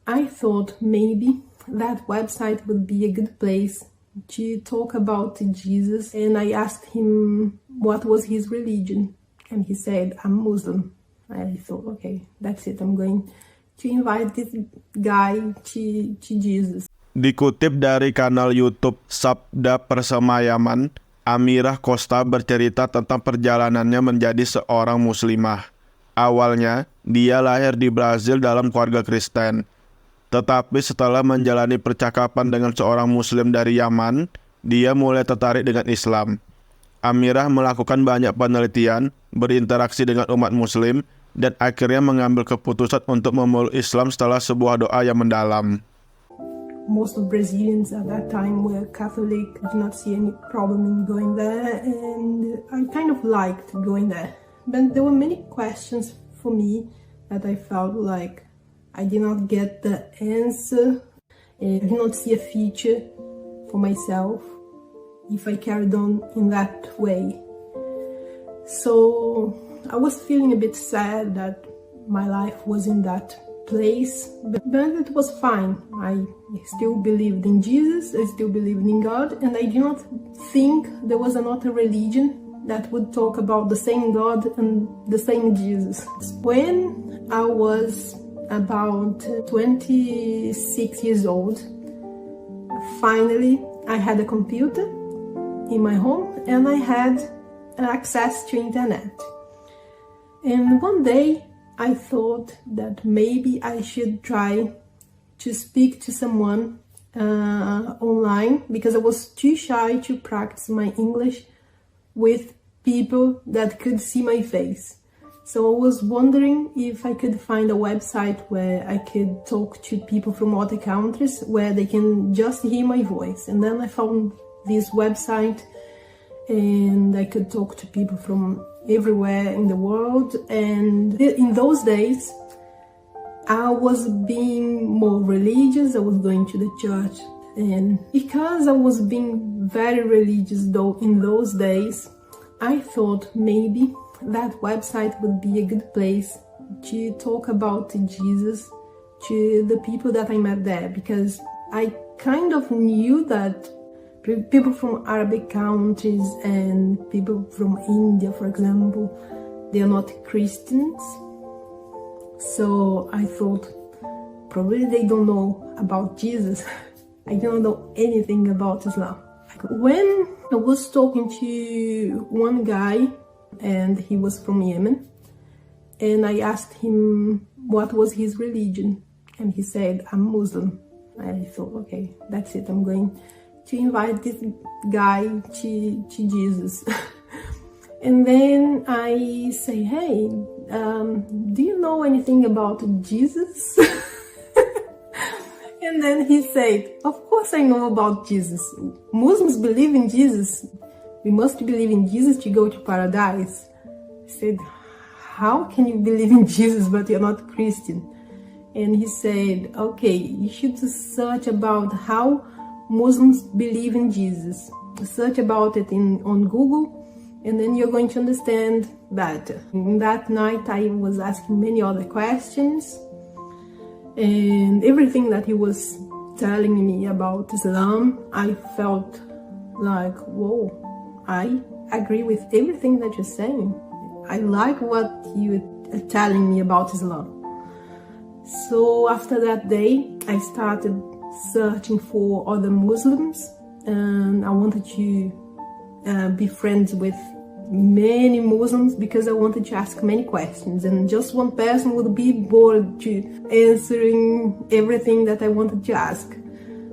I thought maybe that website would be a good place to talk about Jesus, and I asked him what was his religion, and he said, I'm Muslim. I thought, okay, that's it, I'm going to invite this guy to Jesus. Dikutip dari kanal YouTube Sabda Persemayaman, Amirah Costa bercerita tentang perjalanannya menjadi seorang muslimah. Awalnya, dia lahir di Brasil dalam keluarga Kristen. Tetapi setelah menjalani percakapan dengan seorang muslim dari Yaman, dia mulai tertarik dengan Islam. Amirah melakukan banyak penelitian, berinteraksi dengan umat muslim, dan akhirnya mengambil keputusan untuk memeluk Islam setelah sebuah doa yang mendalam. Most of Brazilians at that time were Catholic. I did not see any problem in going there, and I kind of liked going there. But there were many questions for me that I felt like I did not get the answer. I did not see a future for myself if I carried on in that way. So I was feeling a bit sad that my life was in that place, but it was fine. I still believed in Jesus, I still believed in God, and I did not think there was another religion that would talk about the same God and the same Jesus. When I was about 26 years old, finally I had a computer in my home and I had access to internet. And one day I thought that maybe I should try to speak to someone online, because I was too shy to practice my English with people that could see my face. So I was wondering if I could find a website where I could talk to people from other countries where they can just hear my voice. And then I found this website and I could talk to people from everywhere in the world. And in those days, I was being more religious. I was going to the church. And because I was being very religious though in those days, I thought maybe that website would be a good place to talk about Jesus to the people that I met there, because I kind of knew that people from Arabic countries and people from India, for example, they are not Christians. So I thought probably they don't know about Jesus. I don't know anything about Islam. When I was talking to one guy, and he was from Yemen, and I asked him what was his religion, and he said, I'm Muslim. I thought, okay, that's it, I'm going to invite this guy to Jesus. And then I say, hey, do you know anything about Jesus? And then he said, of course I know about Jesus. Muslims believe in Jesus. We must believe in Jesus to go to paradise. I said, how can you believe in Jesus but you're not Christian? And he said, okay, you should search about how Muslims believe in Jesus. Search about it on Google, and then you're going to understand better. And that night I was asking many other questions, and everything that he was telling me about Islam, I felt like, whoa, I agree with everything that you're saying. I like what you're telling me about Islam. So after that day, I started searching for other Muslims, and I wanted to be friends with many Muslims because I wanted to ask many questions, and just one person would be bored to answering everything that I wanted to ask.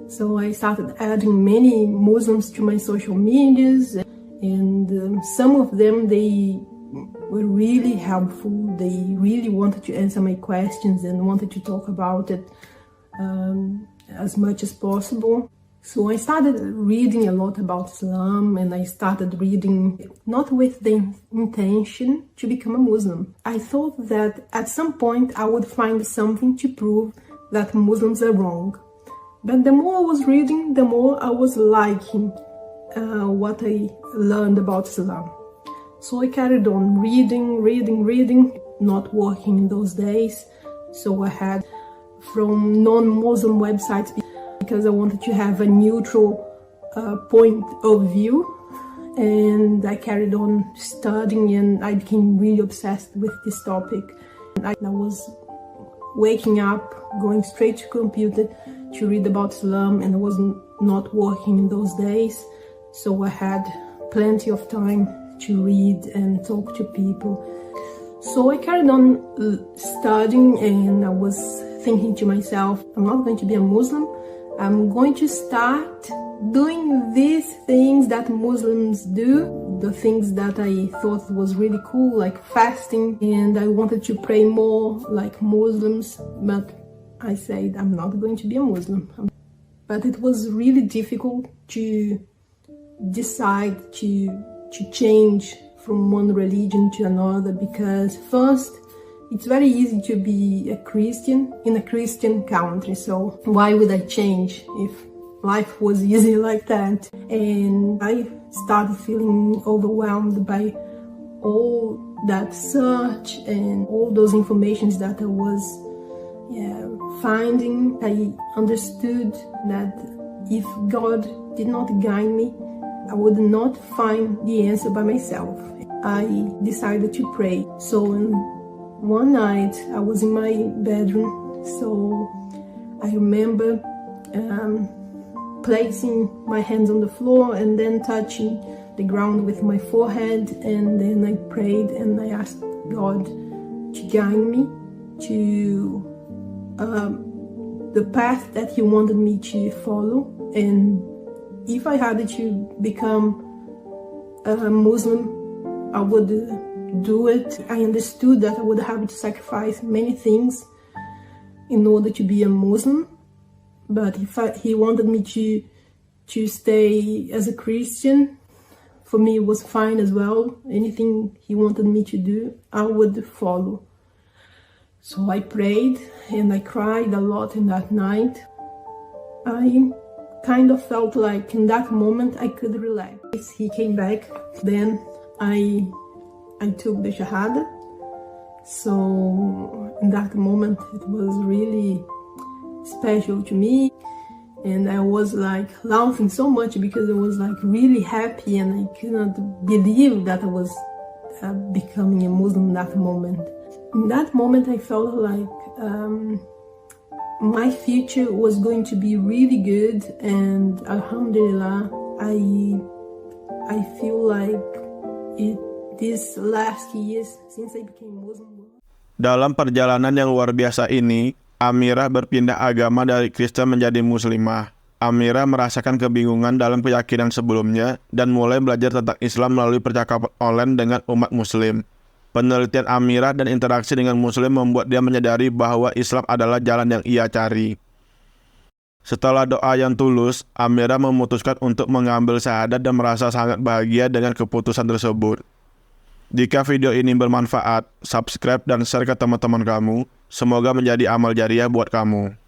So I started adding many Muslims to my social medias, and some of them, they were really helpful. They really wanted to answer my questions and wanted to talk about it as much as possible. So I started reading a lot about Islam, and I started reading not with the intention to become a Muslim. I thought that at some point I would find something to prove that Muslims are wrong. But the more I was reading, the more I was liking what I learned about Islam. So I carried on reading, not working in those days. So I had from non-Muslim websites because I wanted to have a neutral point of view. And I carried on studying, and I became really obsessed with this topic. I was waking up, going straight to computer to read about Islam, and I was not working in those days, so I had plenty of time to read and talk to people. So I carried on studying, and I was thinking to myself, I'm not going to be a Muslim. I'm going to start doing these things that Muslims do, the things that I thought was really cool, like fasting, and I wanted to pray more like Muslims, but I said I'm not going to be a Muslim. But it was really difficult to decide to change from one religion to another, because first, it's very easy to be a Christian in a Christian country, so why would I change if life was easy like that? And I started feeling overwhelmed by all that search and all those informations that I was finding. I understood that if God did not guide me, I would not find the answer by myself. I decided to pray. So one night I was in my bedroom, so I remember placing my hands on the floor and then touching the ground with my forehead, and then I prayed and I asked God to guide me to the path that He wanted me to follow. And if I had to become a Muslim, I would do it. I understood that I would have to sacrifice many things in order to be a Muslim. But if He wanted me to stay as a Christian, for me it was fine as well. Anything He wanted me to do, I would follow. So I prayed and I cried a lot in that night. I kind of felt like in that moment I could relax. He came back, then I took the Shahada. So in that moment it was really special to me, and I was like laughing so much because I was like really happy, and I could not believe that I was becoming a Muslim in that moment. In that moment I felt like my future was going to be really good, and Alhamdulillah, I feel like these last years since I became Muslim. Dalam perjalanan yang luar biasa ini, Amirah berpindah agama dari Kristen menjadi Muslimah. Amirah merasakan kebingungan dalam keyakinan sebelumnya dan mulai belajar tentang Islam melalui percakapan online dengan umat Muslim. Penelitian Amirah dan interaksi dengan Muslim membuat dia menyadari bahwa Islam adalah jalan yang ia cari. Setelah doa yang tulus, Amirah memutuskan untuk mengambil syahadat dan merasa sangat bahagia dengan keputusan tersebut. Jika video ini bermanfaat, subscribe dan share ke teman-teman kamu. Semoga menjadi amal jariah buat kamu.